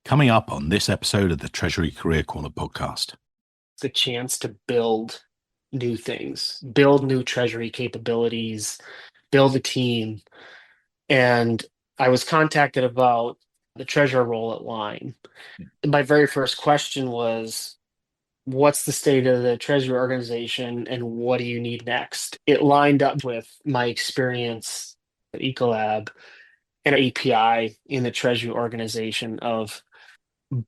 Coming up on this episode of the Treasury Career Corner podcast. The chance to build new things, build new treasury capabilities, build a team. And I was contacted about the treasurer role at Line. My very first question was, what's the state of the treasury organization and what do you need next? It lined up with my experience at Ecolab and API in the treasury organization of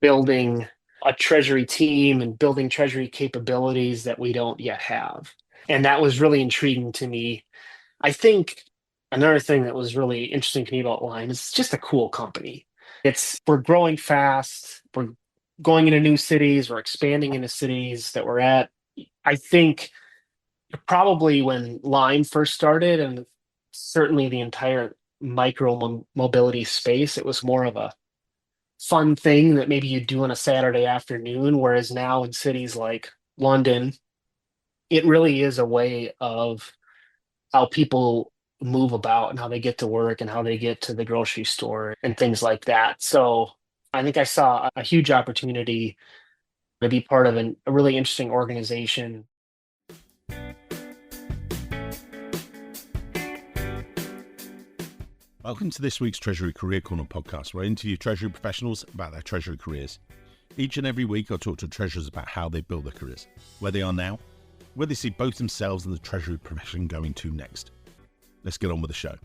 building a treasury team and building treasury capabilities that we don't yet have. And that was really intriguing to me. I think another thing that was really interesting to me about Line is it's just a cool company. We're growing fast, we're going into new cities, we're expanding into cities that we're at. I think probably when Line first started, and certainly the entire mobility space, it was more of a fun thing that maybe you do on a Saturday afternoon, whereas now in cities like London, it really is a way of how people move about and how they get to work and how they get to the grocery store and things like that. So I think I saw a huge opportunity to be part of a really interesting organization. Welcome to this week's Treasury Career Corner podcast, where I interview Treasury professionals about their Treasury careers. Each and every week, I'll talk to treasurers about how they build their careers, where they are now, where they see both themselves and the Treasury profession going to next. Let's get on with the show.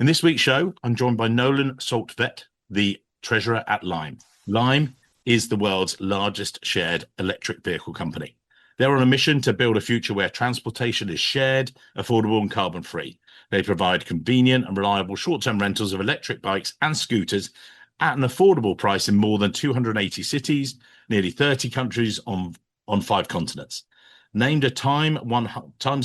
In this week's show, I'm joined by Nolan Saltvedt, the treasurer at Lime. Lime is the world's largest shared electric vehicle company. They're on a mission to build a future where transportation is shared, affordable and carbon-free. They provide convenient and reliable short-term rentals of electric bikes and scooters at an affordable price in more than 280 cities, nearly 30 countries on 5 continents. Named a Times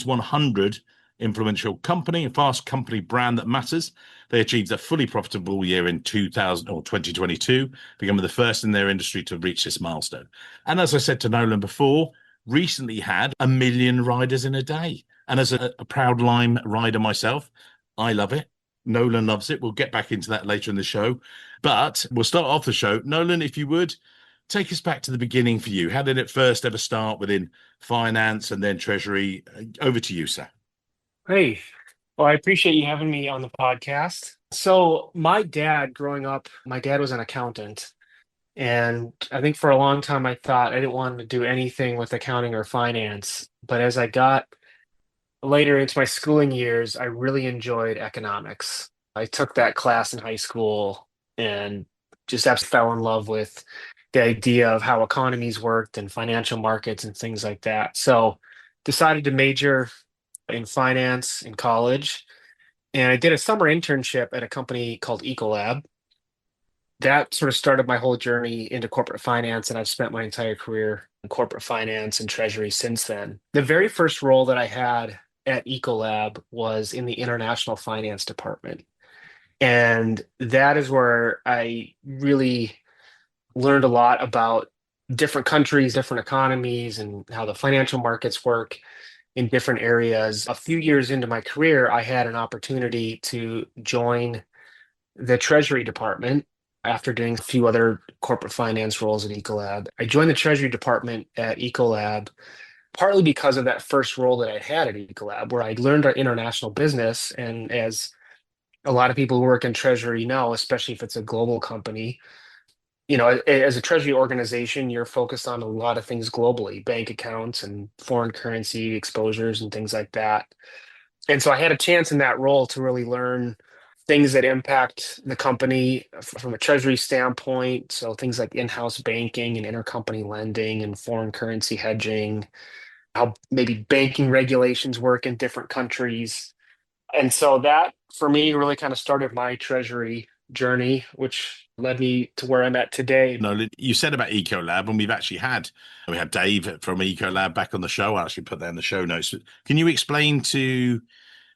100 influential company, a fast company brand that matters, they achieved a fully profitable year in 2022, becoming the first in their industry to reach this milestone. And as I said to Nolan before, recently had 1 million riders in a day. And as a proud Lime rider myself, I love it. Nolan loves it. We'll get back into that later in the show. But we'll start off the show. Nolan, if you would, take us back to the beginning for you. How did it first ever start within finance and then treasury? Over to you, sir. Hey, well, I appreciate you having me on the podcast. So my dad, growing up, my dad was an accountant. And I think for a long time, I thought I didn't want to do anything with accounting or finance. But as I got later into my schooling years, I really enjoyed economics. I took that class in high school and just absolutely fell in love with the idea of how economies worked and financial markets and things like that. So decided to major in finance in college. And I did a summer internship at a company called Ecolab. That sort of started my whole journey into corporate finance, and I've spent my entire career in corporate finance and treasury since then. The very first role that I had at Ecolab was in the international finance department. And that is where I really learned a lot about different countries, different economies, and how the financial markets work in different areas. A few years into my career, I had an opportunity to join the treasury department after doing a few other corporate finance roles at Ecolab. I joined the treasury department at Ecolab partly because of that first role that I had at Ecolab, where I learned our international business. And as a lot of people who work in treasury know, especially if it's a global company, as a treasury organization, you're focused on a lot of things globally, bank accounts and foreign currency exposures and things like that. And so I had a chance in that role to really learn things that impact the company from a treasury standpoint. So things like in-house banking and intercompany lending and foreign currency hedging, how maybe banking regulations work in different countries. And so that for me really kind of started my treasury journey, which led me to where I'm at today. Nolan, you said about Ecolab, and we had Dave from Ecolab back on the show. I'll actually put that in the show notes. Can you explain to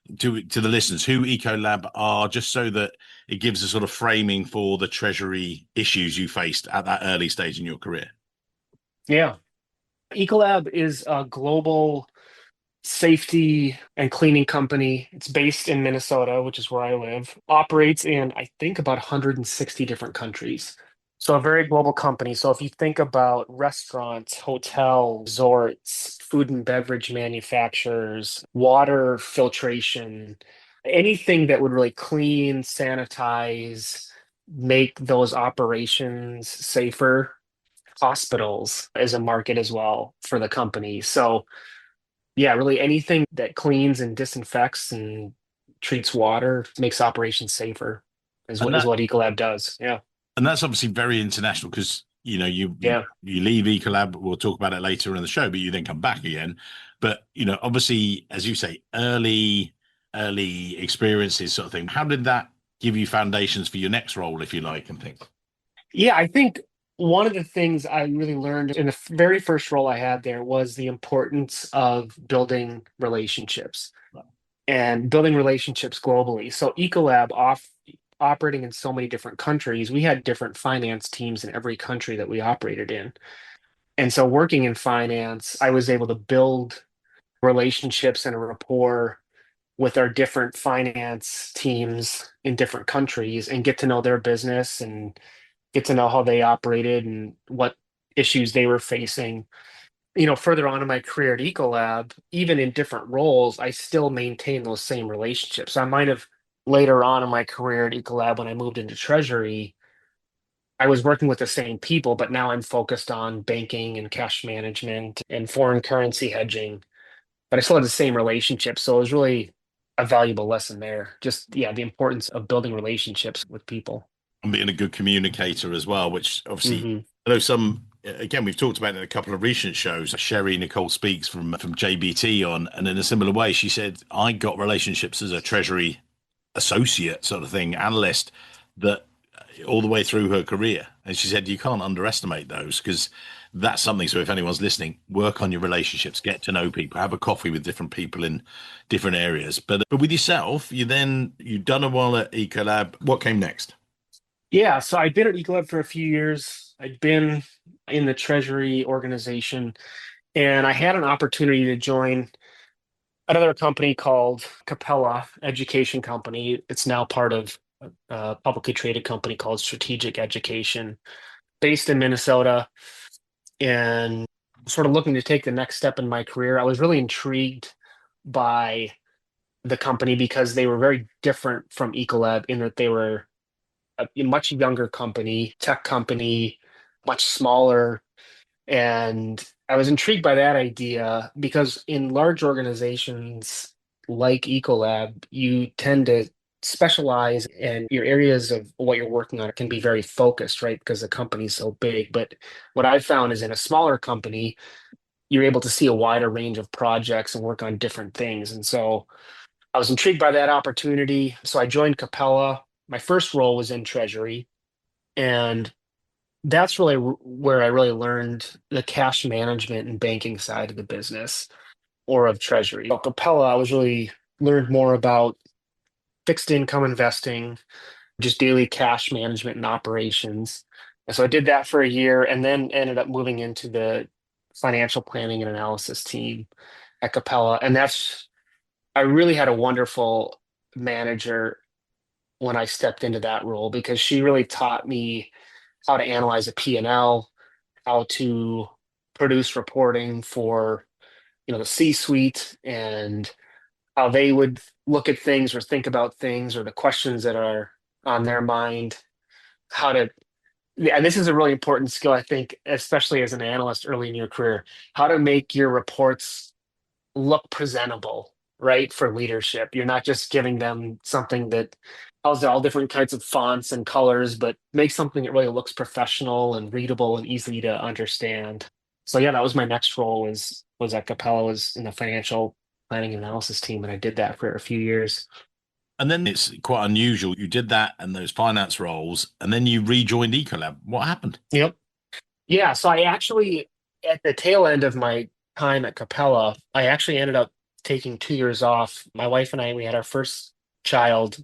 the listeners who Ecolab are, just so that it gives a sort of framing for the treasury issues you faced at that early stage in your career? Yeah. Ecolab is a global safety and cleaning company. It's based in Minnesota, which is where I live, operates in, I think, about 160 different countries. So a very global company. So if you think about restaurants, hotels, resorts, food and beverage manufacturers, water filtration, anything that would really clean, sanitize, make those operations safer. Hospitals is a market as well for the company. So yeah, really anything that cleans and disinfects and treats water makes operations safer And is that what Ecolab does. Yeah. and that's obviously very international because Yeah. you leave Ecolab. We'll talk about it later in the show, but you then come back again. But obviously, as you say, early experiences sort of thing. How did that give you foundations for your next role, if you like, and things? Yeah, I think one of the things I really learned in the very first role I had there was the importance of building relationships and building relationships globally. So Ecolab operating in so many different countries, we had different finance teams in every country that we operated in. And so working in finance, I was able to build relationships and a rapport with our different finance teams in different countries and get to know their business and get to know how they operated and what issues they were facing. Further on in my career at Ecolab, even in different roles, I still maintain those same relationships. I might have later on in my career at Ecolab when I moved into Treasury, I was working with the same people, but now I'm focused on banking and cash management and foreign currency hedging. But I still had the same relationship. So it was really a valuable lesson there. Just, yeah, the importance of building relationships with people. And being a good communicator as well, which obviously Hmm. I know some. Again, we've talked about it in a couple of recent shows. Sherry Nicole Speaks from JBT on, and in a similar way, she said, "I got relationships as a treasury associate sort of thing, analyst, that all the way through her career." And she said, "You can't underestimate those because that's something. So if anyone's listening, work on your relationships, get to know people, have a coffee with different people in different areas. But with yourself, you've done a while at Ecolab. What came next?" Yeah, so I'd been at Ecolab for a few years. I'd been in the Treasury organization, and I had an opportunity to join another company called Capella Education Company. It's now part of a publicly traded company called Strategic Education, based in Minnesota, and sort of looking to take the next step in my career. I was really intrigued by the company because they were very different from Ecolab in that they were a much younger company, tech company, much smaller. And I was intrigued by that idea because in large organizations like Ecolab, you tend to specialize and your areas of what you're working on can be very focused, right? Because the company's so big. But what I've found is in a smaller company, you're able to see a wider range of projects and work on different things. And so I was intrigued by that opportunity. So I joined Capella. My first role was in Treasury. And that's really where I really learned the cash management and banking side of the business or of Treasury. At Capella, I was really learned more about fixed income investing, just daily cash management and operations. And so I did that for a year and then ended up moving into the financial planning and analysis team at Capella. And I really had a wonderful manager when I stepped into that role because she really taught me how to analyze a P&L, how to produce reporting for, the C-suite and how they would look at things or think about things or the questions that are on their mind, how to yeah, and this is a really important skill, I think, especially as an analyst early in your career, how to make your reports look presentable, right, for leadership. You're not just giving them something that has all different kinds of fonts and colors, but make something that really looks professional and readable and easy to understand. So yeah, that was my next role was at Capella, was in the financial planning and analysis team, and I did that for a few years. And then it's quite unusual. You did that and those finance roles, and then you rejoined Ecolab. What happened? Yep. Yeah, so I actually at the tail end of my time at Capella, I actually ended up taking 2 years off. My wife and I, we had our first child,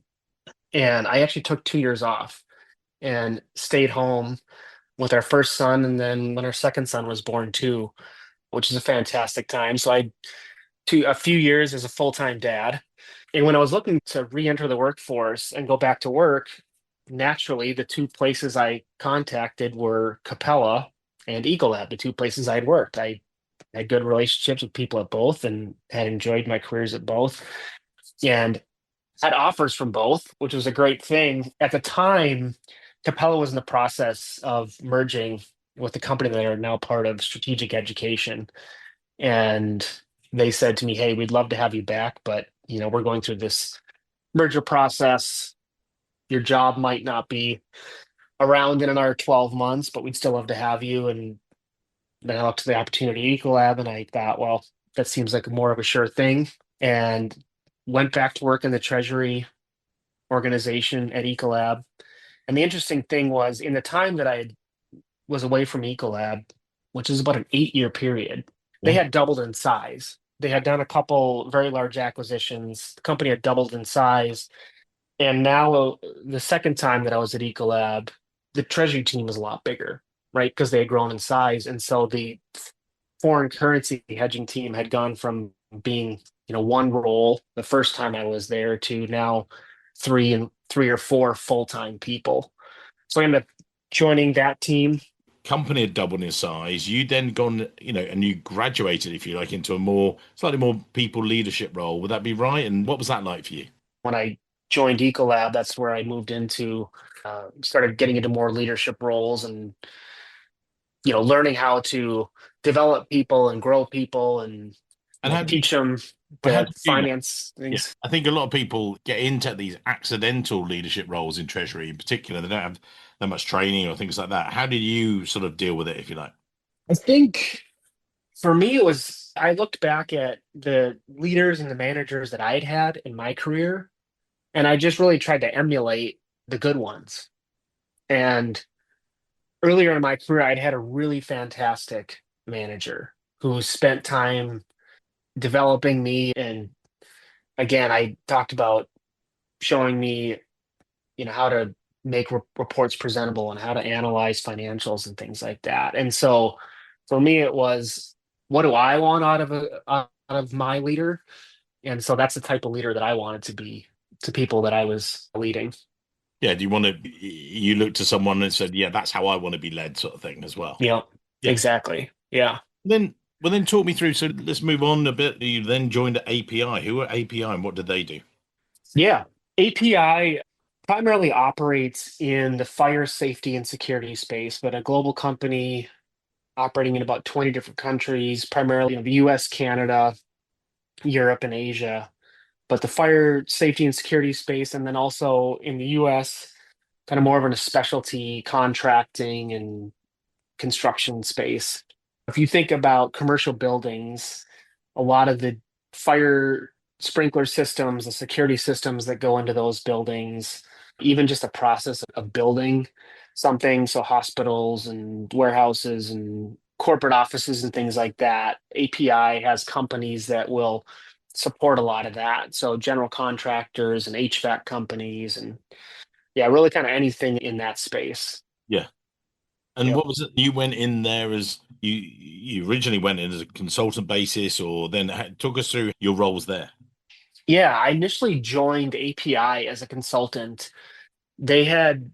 and I actually took 2 years off and stayed home with our first son, and then when our second son was born too, which is a fantastic time. So I to a few years as a full-time dad. And when I was looking to re-enter the workforce and go back to work, naturally the two places I contacted were Capella and Ecolab, the two places I'd worked. I had good relationships with people at both and had enjoyed my careers at both. And had offers from both, which was a great thing. At the time, Capella was in the process of merging with the company that are now part of Strategic Education. And they said to me, "Hey, we'd love to have you back, but we're going through this merger process. Your job might not be around in another 12 months, but we'd still love to have you." And then I looked at the opportunity at Ecolab and I thought, well, that seems like more of a sure thing. And went back to work in the Treasury organization at Ecolab. And the interesting thing was in the time that was away from Ecolab, which is about an 8-year period, they Yeah. had doubled in size. They had done a couple very large acquisitions. The company had doubled in size. And now the second time that I was at Ecolab, the treasury team was a lot bigger, right? Because they had grown in size. And so the foreign currency hedging team had gone from being, one role the first time I was there to now three or four full-time people. So I ended up joining that team. Company had doubled in size. You then gone, and you graduated, if you like, into a slightly more people leadership role. Would that be right? And what was that like for you? When I joined Ecolab, that's where I moved into, started getting into more leadership roles and, learning how to develop people and grow people and, And how did you, teach them well, how the did you do that? finance Yeah, things. I think a lot of people get into these accidental leadership roles in Treasury, in particular. They don't have that much training or things like that. How did you sort of deal with it, if you like? I think for me, I looked back at the leaders and the managers that I'd had in my career, and I just really tried to emulate the good ones. And earlier in my career, I'd had a really fantastic manager who spent time developing me. And again, I talked about showing me, how to make reports presentable and how to analyze financials and things like that. And so for me, it was, what do I want out of my leader? And so that's the type of leader that I wanted to be to people that I was leading. Yeah, do you want to, you looked to someone and said, yeah, that's how I want to be led, sort of thing as well. Yep, Yeah. exactly. Yeah. Then, well, then talk me through. So let's move on a bit. You then joined API. Who are API and what did they do? Yeah. API primarily operates in the fire safety and security space, but a global company operating in about 20 different countries, primarily in the US, Canada, Europe, and Asia. But the fire safety and security space, and then also in the US, kind of more of a specialty contracting and construction space. If you think about commercial buildings, a lot of the fire sprinkler systems, the security systems that go into those buildings, even just the process of building something, so hospitals and warehouses and corporate offices and things like that, API has companies that will support a lot of that. So general contractors and HVAC companies and yeah, really kind of anything in that space. Yeah. And Yep. what was it? You went in there as you originally went in as a consultant basis, or then talk us through your roles there. Yeah, I initially joined API as a consultant. They had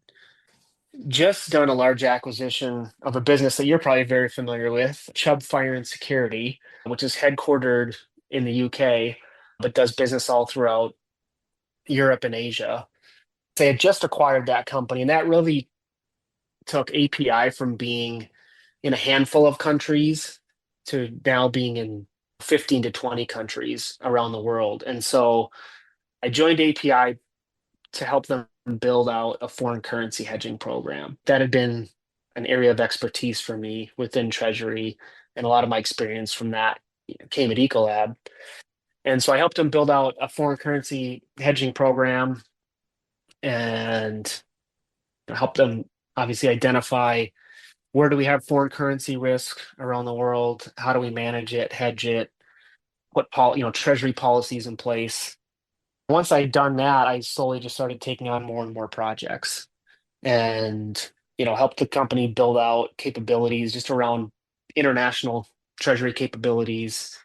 just done a large acquisition of a business that you're probably very familiar with, Chubb Fire and Security, which is headquartered in the UK, but does business all throughout Europe and Asia. They had just acquired that company, and that really took API from being in a handful of countries to now being in 15 to 20 countries around the world. And so I joined API to help them build out a foreign currency hedging program. That had been an area of expertise for me within Treasury, and a lot of my experience from that came at Ecolab. And so I helped them build out a foreign currency hedging program and help them obviously identify where do we have foreign currency risk around the world, how do we manage it, hedge it, put treasury policies in place. Once I'd done that, I slowly just started taking on more and more projects and help the company build out capabilities just around international treasury capabilities,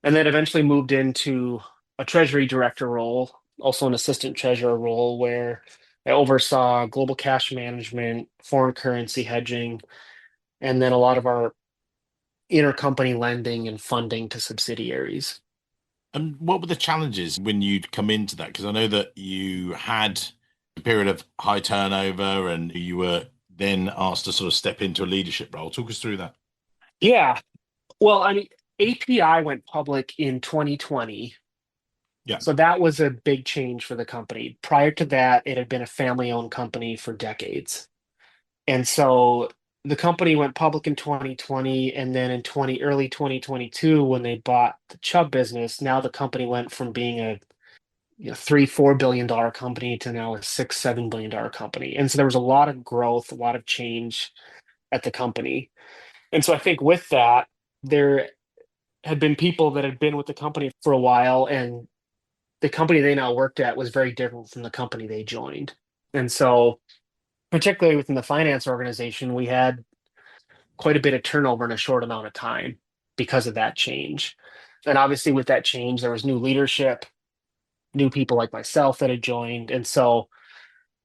and then eventually moved into a treasury director role, also an assistant treasurer role, where I oversaw global cash management, foreign currency hedging, and then a lot of our intercompany lending and funding to subsidiaries. And what were the challenges when you'd come into that? Because I know that you had a period of high turnover and you were then asked to sort of step into a leadership role. Talk us through that. Yeah. Well, I mean, API went public in 2020. Yeah. So that was a big change for the company. Prior to that, it had been a family-owned company for decades. And so the company went public in 2020, and then in early 2022, when they bought the Chubb business, now the company went from being a $3-4 billion company to now a $6-7 billion company. And so there was a lot of growth, a lot of change at the company. And so I think with that, there had been people that had been with the company for a while, and the company they now worked at was very different from the company they joined. And so, particularly within the finance organization, we had quite a bit of turnover in a short amount of time because of that change. And obviously, with that change, there was new leadership, new people like myself that had joined. And so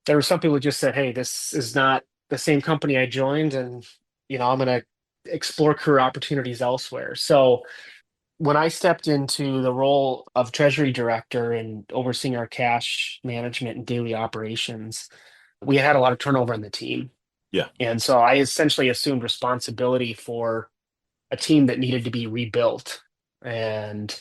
there were some people who just said, hey, this is not the same company I joined, and I'm going to explore career opportunities elsewhere. So when I stepped into the role of treasury director and overseeing our cash management and daily operations, we had a lot of turnover in the team. Yeah. And so I essentially assumed responsibility for a team that needed to be rebuilt. And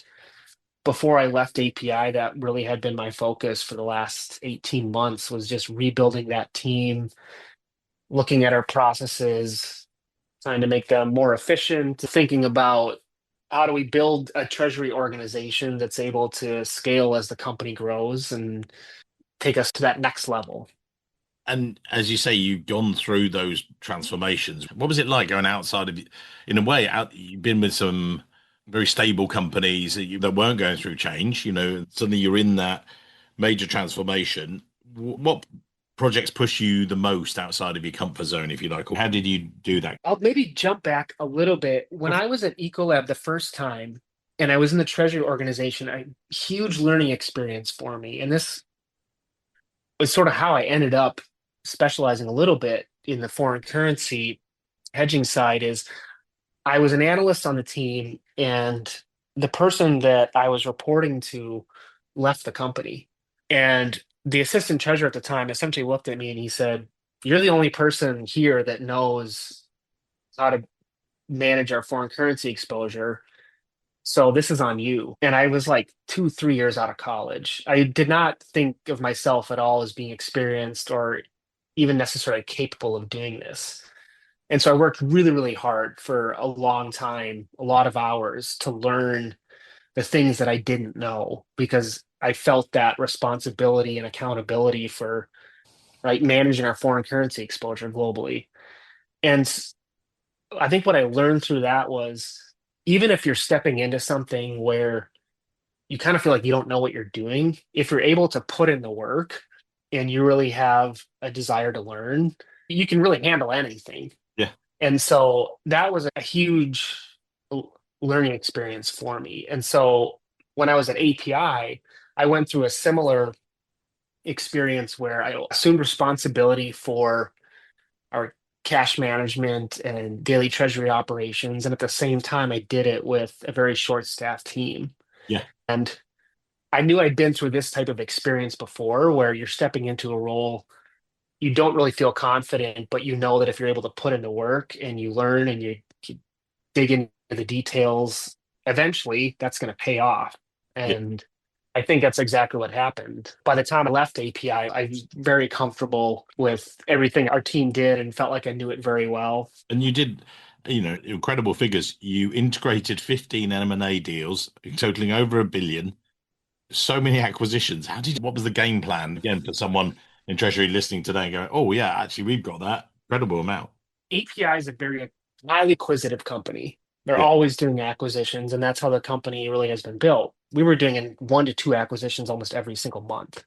before I left API, that really had been my focus for the last 18 months, was just rebuilding that team, looking at our processes, trying to make them more efficient, thinking about how do we build a treasury organization that's able to scale as the company grows and take us to that next level. And as you say, you've gone through those transformations. What was it like going outside of, in a way, you've been with some very stable companies that weren't going through change, suddenly you're in that major transformation. What projects push you the most outside of your comfort zone, if you like? Or how did you do that? I'll maybe jump back a little bit. When I was at Ecolab the first time, and I was in the treasury organization, a huge learning experience for me. And this was sort of how I ended up specializing a little bit in the foreign currency hedging side. Is I was an analyst on the team, and the person that I was reporting to left the company. And the assistant treasurer at the time essentially looked at me and he said, "You're the only person here that knows how to manage our foreign currency exposure. So this is on you." And I was like 2, 3 years out of college. I did not think of myself at all as being experienced or even necessarily capable of doing this. And so I worked really, really hard for a long time, a lot of hours to learn the things that I didn't know, because I felt that responsibility and accountability for managing our foreign currency exposure globally. And I think what I learned through that was, even if you're stepping into something where you kind of feel like you don't know what you're doing, if you're able to put in the work and you really have a desire to learn, you can really handle anything. Yeah. And so that was a huge learning experience for me. And so when I was at API, I went through a similar experience where I assumed responsibility for our cash management and daily treasury operations. And at the same time, I did it with a very short staff team. Yeah. And I knew I'd been through this type of experience before, where you're stepping into a role, you don't really feel confident, but you know that if you're able to put in the work and you learn and you dig into the details, eventually that's going to pay off. Yeah. And I think that's exactly what happened. By the time I left API, I was very comfortable with everything our team did and felt like I knew it very well. And you did, incredible figures. You integrated 15 M&A deals totaling over 1 billion, so many acquisitions. What was the game plan again for someone in Treasury listening today and going, oh yeah, actually we've got that incredible amount. API is a very highly acquisitive company. They're Yeah. always doing acquisitions, and that's how the company really has been built. We were doing 1 to 2 acquisitions almost every single month.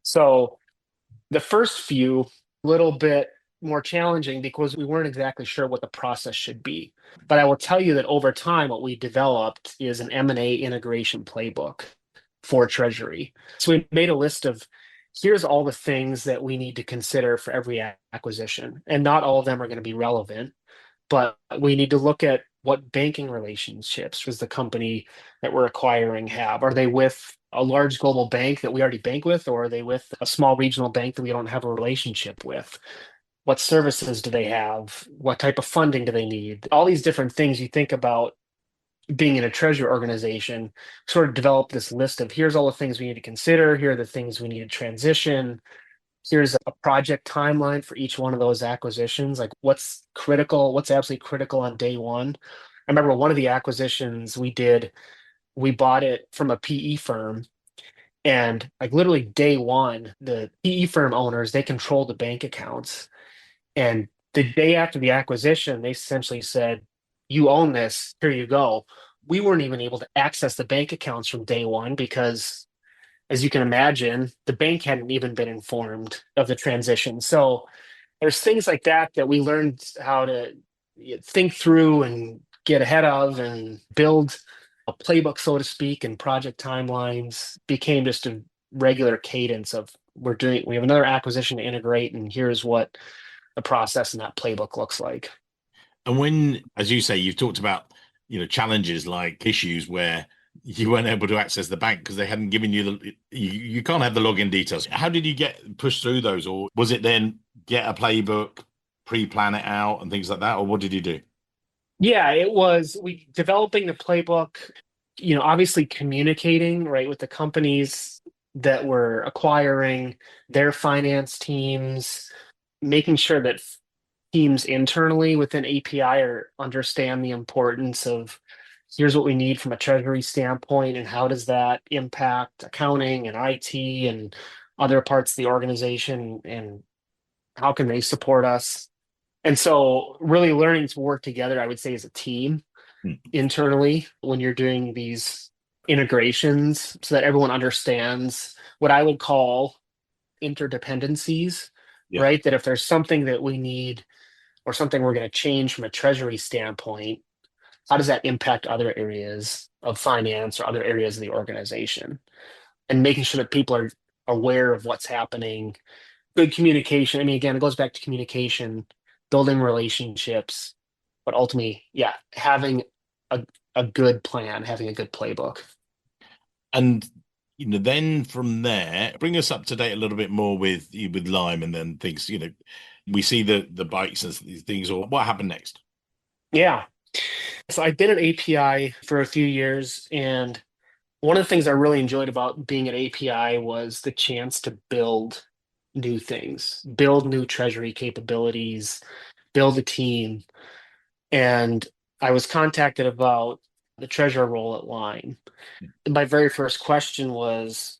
So the first few, little bit more challenging because we weren't exactly sure what the process should be. But I will tell you that over time, what we developed is an M&A integration playbook for Treasury. So we made a list of here's all the things that we need to consider for every acquisition. And not all of them are going to be relevant, but we need to look at what banking relationships does the company that we're acquiring have? Are they with a large global bank that we already bank with, or are they with a small regional bank that we don't have a relationship with? What services do they have? What type of funding do they need? All these different things you think about being in a treasury organization, sort of develop this list of here's all the things we need to consider, here are the things we need to transition, here's a project timeline for each one of those acquisitions, like what's critical, what's absolutely critical on day one. I remember one of the acquisitions we did, we bought it from a PE firm, and like literally day one, the PE firm owners, they control the bank accounts. And the day after the acquisition, they essentially said, you own this, here you go. We weren't even able to access the bank accounts from day one because, as you can imagine, the bank hadn't even been informed of the transition. So there's things like that that we learned how to think through and get ahead of and build a playbook, so to speak, and project timelines became just a regular cadence of we have another acquisition to integrate, and here's what the process and that playbook looks like. And when, as you say, you've talked about, challenges like issues where you weren't able to access the bank because they hadn't given you you can't have the login details. How did you get pushed through those? Or was it then get a playbook, pre-plan it out and things like that? Or what did you do? Yeah, it was we developing the playbook, obviously communicating, right, with the companies that were acquiring, their finance teams, making sure that teams internally within API understand the importance of here's what we need from a treasury standpoint and how does that impact accounting and IT and other parts of the organization and how can they support us. And so really learning to work together, I would say, as a team Hmm. internally when you're doing these integrations so that everyone understands what I would call interdependencies, Yeah. right? That if there's something that we need or something we're going to change from a treasury standpoint, how does that impact other areas of finance or other areas of the organization? And making sure that people are aware of what's happening. Good communication. I mean, again, it goes back to communication, building relationships, but ultimately, yeah, having a, a good plan, having a good playbook. And then from there, bring us up to date a little bit more with Lime and then things, we see the bikes and these things, or what happened next? Yeah. So I've been at API for a few years, and one of the things I really enjoyed about being at API was the chance to build new things, build new treasury capabilities, build a team. And I was contacted about the treasurer role at Line. And my very first question was,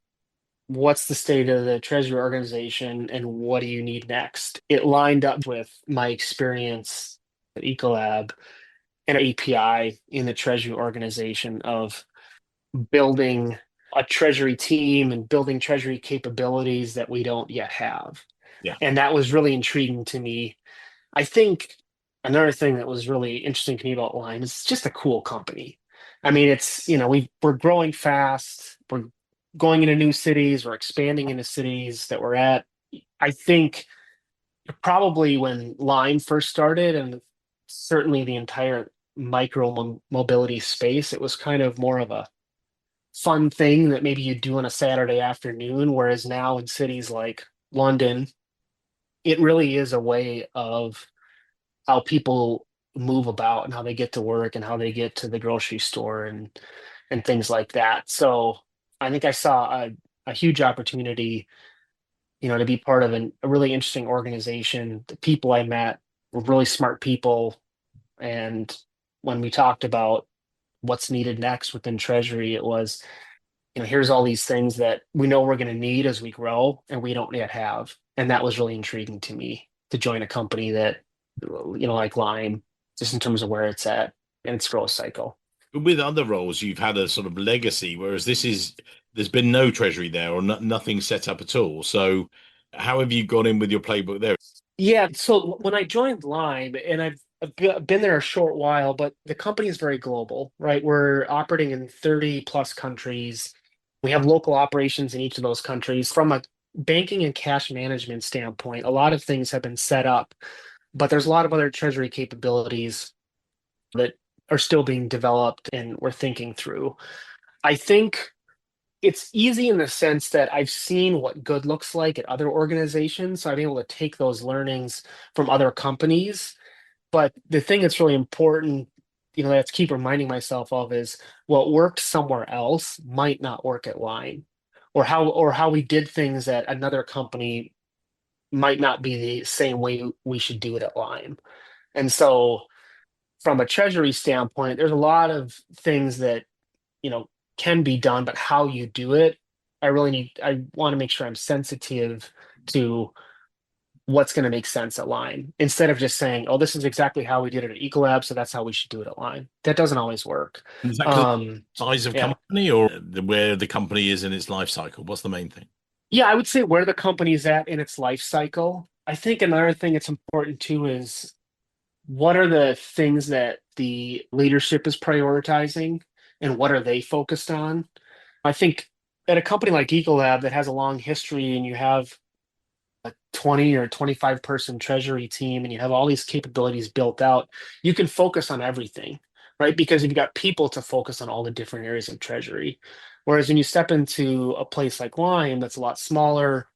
what's the state of the treasury organization and what do you need next? It lined up with my experience at Ecolab and API in the treasury organization of building a treasury team and building treasury capabilities that we don't yet have. Yeah. And that was really intriguing to me. I think another thing that was really interesting to me about Lime is it's just a cool company. I mean, it's, we're growing fast, we're going into new cities, we're expanding into cities that we're at. I think probably when Lime first started, and certainly the entire mobility space, it was kind of more of a fun thing that maybe you do on a Saturday afternoon. Whereas now in cities like London, it really is a way of how people move about and how they get to work and how they get to the grocery store and things like that. So I think I saw a huge opportunity, to be part of a really interesting organization. The people I met were really smart people. And when we talked about what's needed next within Treasury, it was, here's all these things that we know we're going to need as we grow and we don't yet have. And that was really intriguing to me to join a company that, like Lime, just in terms of where it's at and its growth cycle. With other roles, you've had a sort of legacy, whereas there's been no treasury there or nothing set up at all. So how have you gone in with your playbook there? Yeah, so when I joined Lime, and I've been there a short while, but the company is very global, right? We're operating in 30 plus countries. We have local operations in each of those countries. From a banking and cash management standpoint, a lot of things have been set up, but there's a lot of other treasury capabilities that are still being developed and we're thinking through. I think it's easy in the sense that I've seen what good looks like at other organizations. So I'm able to take those learnings from other companies. But the thing that's really important, that I have to keep reminding myself of is what worked somewhere else might not work at Line. Or how we did things at another company might not be the same way we should do it at Line. And so from a treasury standpoint, there's a lot of things that you know can be done, but how you do it, I want to make sure I'm sensitive to what's going to make sense at Line instead of just saying, oh, this is exactly how we did it at Ecolab, so that's how we should do it at Line. That doesn't always work. And is that because of um the size of yeah, company or where the company is in its life cycle? What's the main thing? yeah, I would say where the company's at in its life cycle. I think another thing that's important too is what are the things that the leadership is prioritizing and what are they focused on. I think at a company like Ecolab that has a long history and you have a 20 or 25 person treasury team and you have all these capabilities built out, you can focus on everything, right? Because you've got people to focus on all the different areas of treasury. Whereas when you step into a place like Lime that's a lot smaller,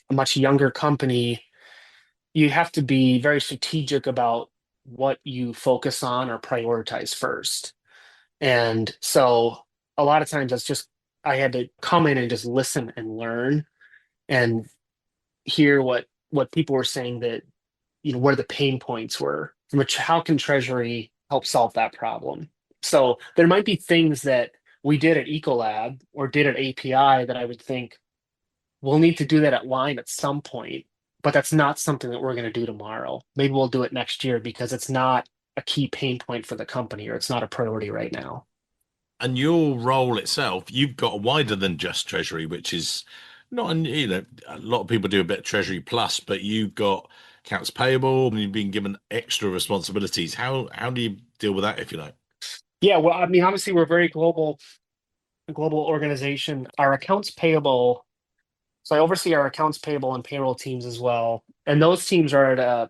a much younger company, you have to be very strategic about what you focus on or prioritize first. And so a lot of times that's just I had to come in and just listen and learn and hear what people were saying, that where the pain points were, which how can Treasury help solve that problem. So there might be things that we did at Ecolab or did at API that I would think we'll need to do that at Line at some point, but that's not something that we're going to do tomorrow. Maybe we'll do it next year because it's not a key pain point for the company or it's not a priority right now. And your role itself, you've got wider than just treasury, which is not, a lot of people do a bit of treasury plus, but you've got accounts payable and you've been given extra responsibilities. How do you deal with that, if you like? Yeah, well, I mean, obviously we're very a global organization. Our accounts payable, so I oversee our accounts payable and payroll teams as well. And those teams are at a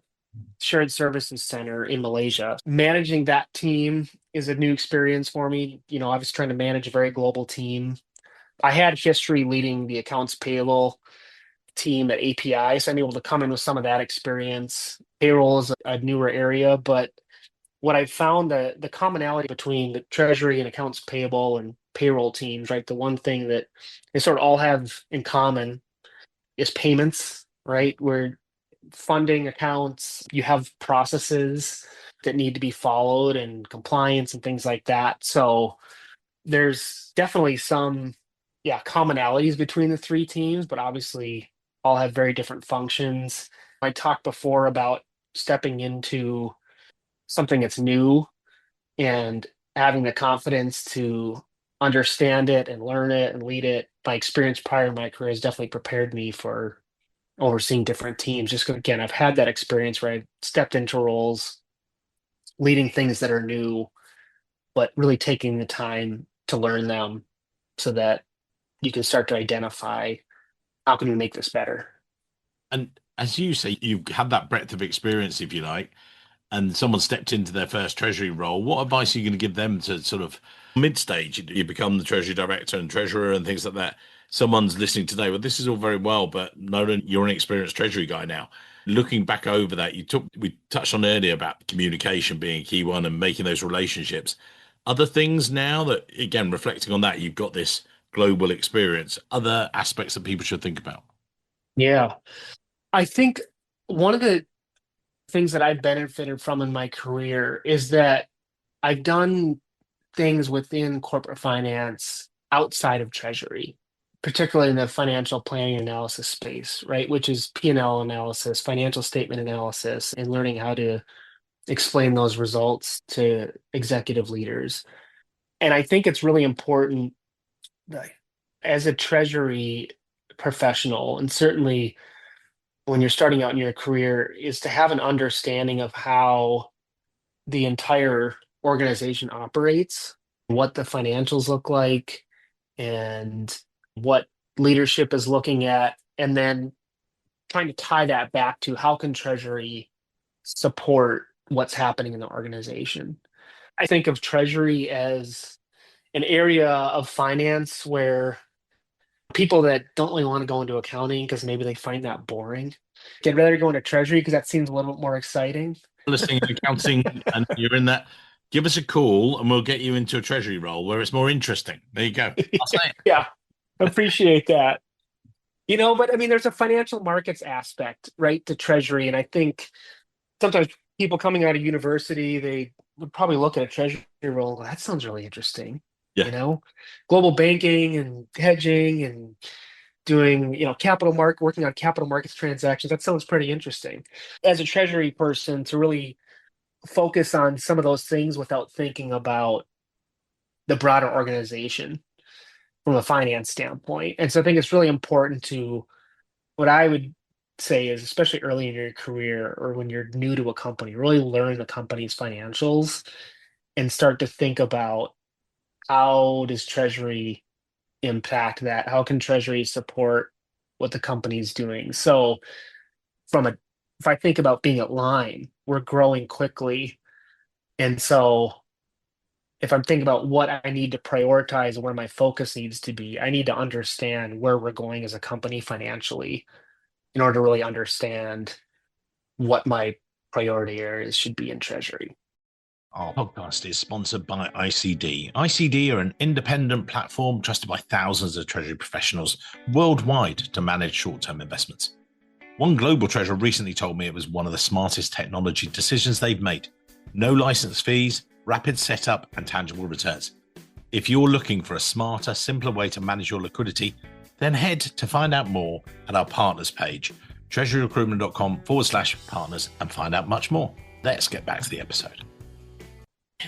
shared services center in Malaysia. Managing that team is a new experience for me. I was trying to manage a very global team. I had history leading the accounts payable team at API, so I'm able to come in with some of that experience. Payroll is a newer area, but what I found, the commonality between the treasury and accounts payable and payroll teams, right? The one thing that they sort of all have in common is payments, right? Where funding accounts, you have processes that need to be followed and compliance and things like that. So there's definitely some, yeah, commonalities between the three teams, but obviously all have very different functions. I talked before about stepping into something that's new and having the confidence to understand it and learn it and lead it. My experience prior in my career has definitely prepared me for overseeing different teams. Just again, I've had that experience where I stepped into roles leading things that are new, but really taking the time to learn them so that you can start to identify how can we make this better. And as you say, you have that breadth of experience, if you like, and someone stepped into their first treasury role. What advice are you going to give them to sort of mid stage? You become the treasury director and treasurer and things like that. Someone's listening today. Well, this is all very well, but Nolan, you're an experienced treasury guy now. Looking back over that, we touched on earlier about communication being a key one and making those relationships. Other things now that, again, reflecting on that, you've got this global experience, other aspects that people should think about. Yeah. I think one of the things that I've benefited from in my career is that I've done things within corporate finance outside of treasury, particularly in the financial planning analysis space, right? Which is P&L analysis, financial statement analysis, and learning how to explain those results to executive leaders. And I think it's really important that as a treasury professional, and certainly when you're starting out in your career is to have an understanding of how the entire organization operates, what the financials look like, and what leadership is looking at, and then trying to tie that back to how can Treasury support what's happening in the organization. I think of Treasury as an area of finance where people that don't really want to go into accounting because maybe they find that boring, they'd rather go into Treasury because that seems a little bit more exciting. Listening and accounting, and you're in that, give us a call and we'll get you into a treasury role where it's more interesting. There you go. I'll say it. Yeah, appreciate that. But I mean, there's a financial markets aspect, right, to Treasury. And I think sometimes people coming out of university, they would probably look at a Treasury role and go, that sounds really interesting. Yeah. You know, global banking and hedging and doing, working on capital markets transactions. That sounds pretty interesting. As a Treasury person, to really focus on some of those things without thinking about the broader organization from a finance standpoint. And so I think it's really important to what I would say is, especially early in your career or when you're new to a company, really learn the company's financials and start to think about how does Treasury impact that? How can Treasury support what the company's doing? So from a if I think about being at Line, we're growing quickly. And so if I'm thinking about what I need to prioritize and where my focus needs to be, I need to understand where we're going as a company financially in order to really understand what my priority areas should be in Treasury. Our podcast is sponsored by ICD. ICD are an independent platform trusted by thousands of treasury professionals worldwide to manage short-term investments. One global treasurer recently told me it was one of the smartest technology decisions they've made. No license fees, rapid setup, and tangible returns. If you're looking for a smarter, simpler way to manage your liquidity, then head to find out more at our partners page, treasuryrecruitment.com/partners, and find out much more. Let's get back to the episode.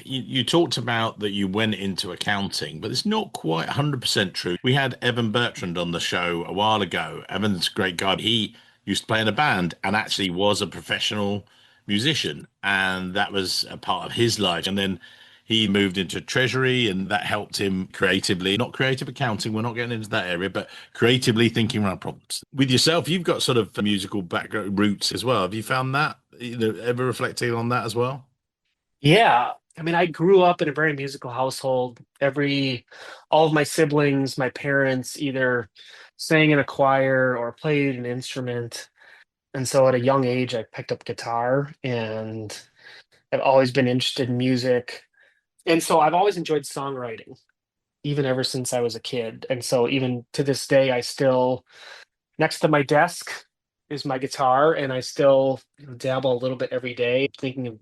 You talked about that you went into accounting, but it's not quite 100% true. We had Evan Bertrand on the show a while ago. Evan's a great guy. He used to play in a band and actually was a professional musician, and that was a part of his life. And then he moved into treasury, and that helped him creatively, not creative accounting, we're not getting into that area, but creatively thinking around problems. With yourself, you've got sort of musical background roots as well. Have you found that, ever reflecting on that as well? Yeah. I mean, I grew up in a very musical household. All of my siblings, my parents either sang in a choir or played an instrument. And so at a young age, I picked up guitar and I've always been interested in music. And so I've always enjoyed songwriting, even ever since I was a kid. And so even to this day, I still, next to my desk is my guitar, and I still dabble a little bit every day, thinking of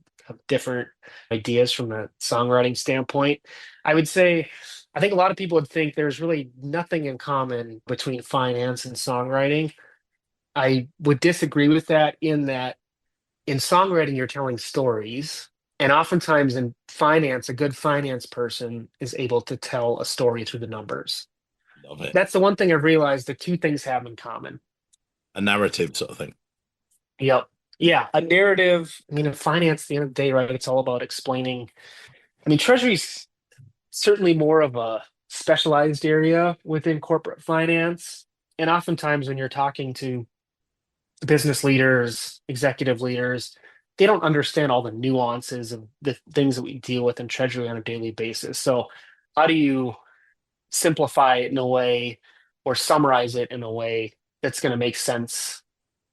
different ideas from a songwriting standpoint. I would say, I think a lot of people would think there's really nothing in common between finance and songwriting. I would disagree with that in songwriting, you're telling stories. And oftentimes in finance, a good finance person is able to tell a story through the numbers. Love it. That's the one thing I've realized the two things have in common. A narrative sort of thing. Yep. Yeah. A narrative. I mean, in finance, at the end of the day, right, it's all about explaining. I mean, treasury's certainly more of a specialized area within corporate finance. And oftentimes when you're talking to business leaders, executive leaders, they don't understand all the nuances of the things that we deal with in treasury on a daily basis. So, how do you simplify it in a way or summarize it in a way that's going to make sense,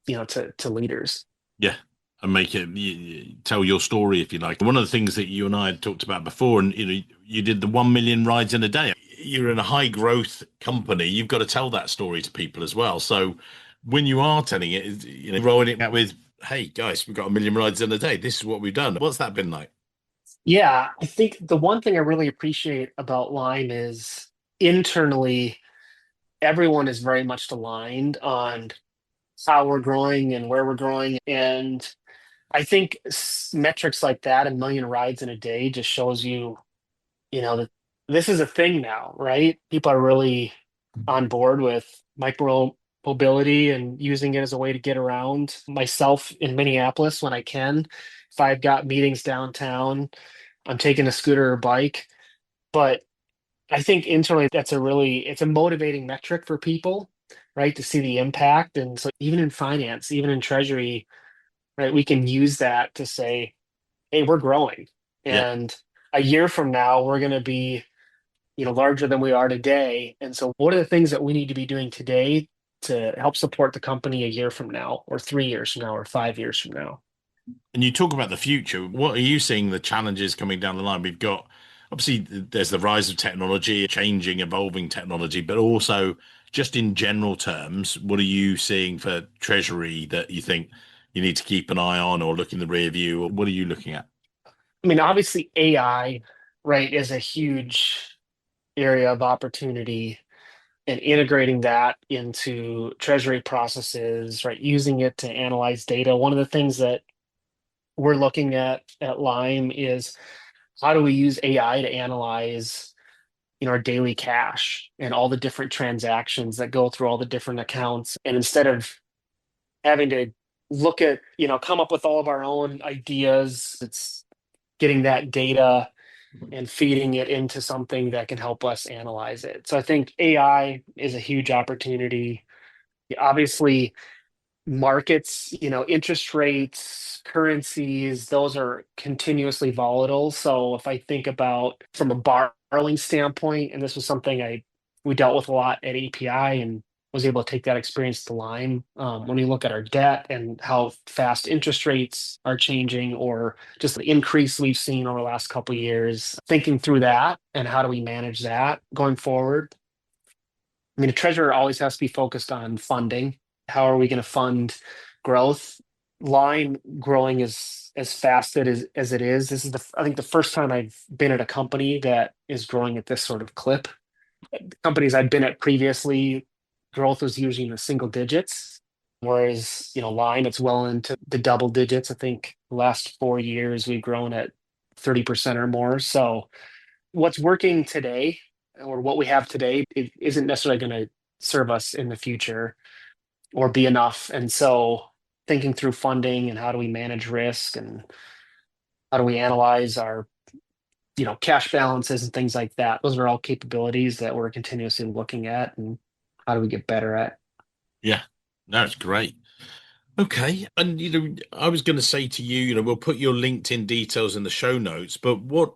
to leaders? Yeah. And make it tell your story if you like. One of the things that you and I had talked about before, and you did the 1 million rides in a day. You're in a high growth company. You've got to tell that story to people as well. So when you are telling it, rolling it out with, "Hey guys, we've got 1 million rides in a day. This is what we've done." What's that been like? Yeah, I think the one thing I really appreciate about Lime is internally, everyone is very much aligned on how we're growing and where we're growing. And I think metrics like that, 1 million rides in a day, just shows you, that this is a thing now, right? People are really on board with mobility and using it as a way to get around myself in Minneapolis when I can. If I've got meetings downtown, I'm taking a scooter or bike. But I think internally it's a motivating metric for people, right? To see the impact. And so even in finance, even in treasury, right, we can use that to say, hey, we're growing. Yeah. And a year from now, we're going to be, larger than we are today. And so what are the things that we need to be doing today to help support the company a year from now, or 3 years from now, or 5 years from now? And you talk about the future. What are you seeing the challenges coming down the line? We've got obviously there's the rise of technology, changing, evolving technology, but also just in general terms, what are you seeing for Treasury that you think you need to keep an eye on or look in the rear view? Or what are you looking at? I mean, obviously AI, right, is a huge area of opportunity, and integrating that into treasury processes, right, using it to analyze data. One of the things that we're looking at Lime is how do we use AI to analyze, our daily cash and all the different transactions that go through all the different accounts. And instead of having to look at, come up with all of our own ideas, it's getting that data and feeding it into something that can help us analyze it. So I think AI is a huge opportunity. Obviously, markets, interest rates, currencies, those are continuously volatile. So if I think about from a borrowing standpoint, and this was something we dealt with a lot at API and was able to take that experience to Lime. When we look at our debt and how fast interest rates are changing, or just the increase we've seen over the last couple of years, thinking through that and how do we manage that going forward. I mean, a treasurer always has to be focused on funding. How are we going to fund growth? Line growing as fast as it is. This is I think the first time I've been at a company that is growing at this sort of clip. Companies I'd been at previously, growth was usually in the single digits, whereas Line, it's well into the double digits. I think the last 4 years we've grown at 30% or more. So what's working today, or what we have today, it isn't necessarily going to serve us in the future or be enough. And so thinking through funding and how do we manage risk and how do we analyze our cash balances and things like that, those are all capabilities that we're continuously looking at, and how do we get better at. Yeah, that's great. Okay. And, I was going to say to you, we'll put your LinkedIn details in the show notes, but what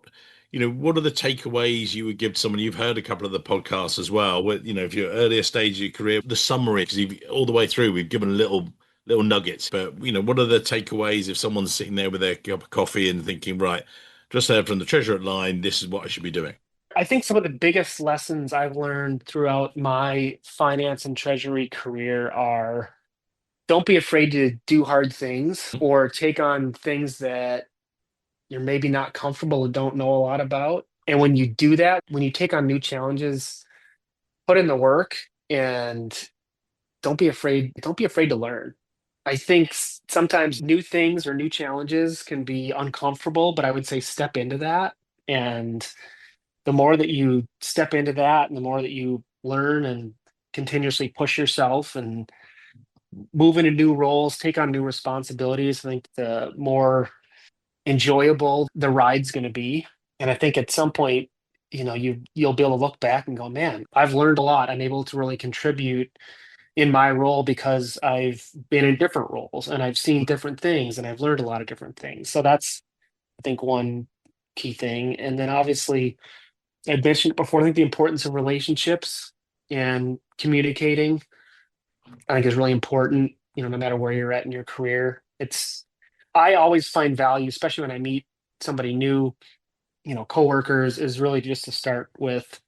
are the takeaways you would give to someone? You've heard a couple of the podcasts as well, where, if you're earlier stage of your career, the summary, because all the way through, we've given little nuggets, but, what are the takeaways if someone's sitting there with their cup of coffee and thinking, right, just heard from the treasurer at Line, this is what I should be doing. I think some of the biggest lessons I've learned throughout my finance and treasury career are, don't be afraid to do hard things or take on things that you're maybe not comfortable or don't know a lot about. And when you do that, when you take on new challenges, put in the work and don't be afraid to learn. I think sometimes new things or new challenges can be uncomfortable, but I would say step into that. And the more that you step into that and the more that you learn and continuously push yourself and move into new roles, take on new responsibilities, I think the more enjoyable the ride's going to be. And I think at some point, you'll be able to look back and go, man, I've learned a lot. I'm able to really contribute in my role because I've been in different roles and I've seen different things and I've learned a lot of different things. So that's, I think, one key thing. And then obviously, I mentioned it before, I think the importance of relationships and communicating, I think, is really important, no matter where you're at in your career. I always find value, especially when I meet somebody new, coworkers, is really just to start with,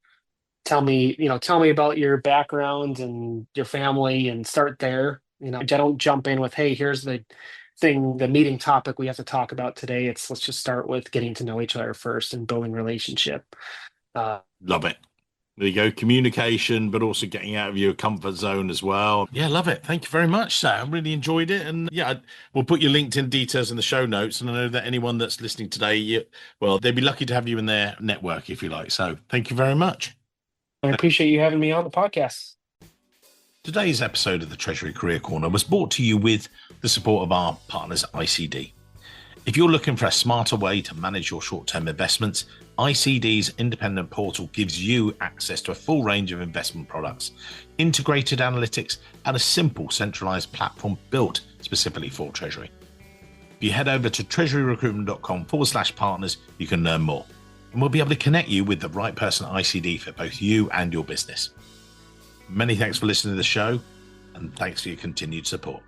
tell me about your background and your family, and start there. I don't jump in with, hey, here's the meeting topic we have to talk about today. Let's just start with getting to know each other first and building relationship. Uh, Love it. There you go. Communication, but also getting out of your comfort zone as well. Yeah, love it. Thank you very much, Sam. Really enjoyed it. And yeah, we'll put your LinkedIn details in the show notes. And I know that anyone that's listening today, well, they'd be lucky to have you in their network, if you like. So thank you very much. I appreciate you having me on the podcast. Today's episode of the Treasury Career Corner was brought to you with the support of our partners ICD. If you're looking for a smarter way to manage your short-term investments, ICD's independent portal gives you access to a full range of investment products, integrated analytics, and a simple centralized platform built specifically for Treasury. If you head over to treasuryrecruitment.com/partners, you can learn more, and we'll be able to connect you with the right person at ICD for both you and your business. Many thanks for listening to the show, and thanks for your continued support.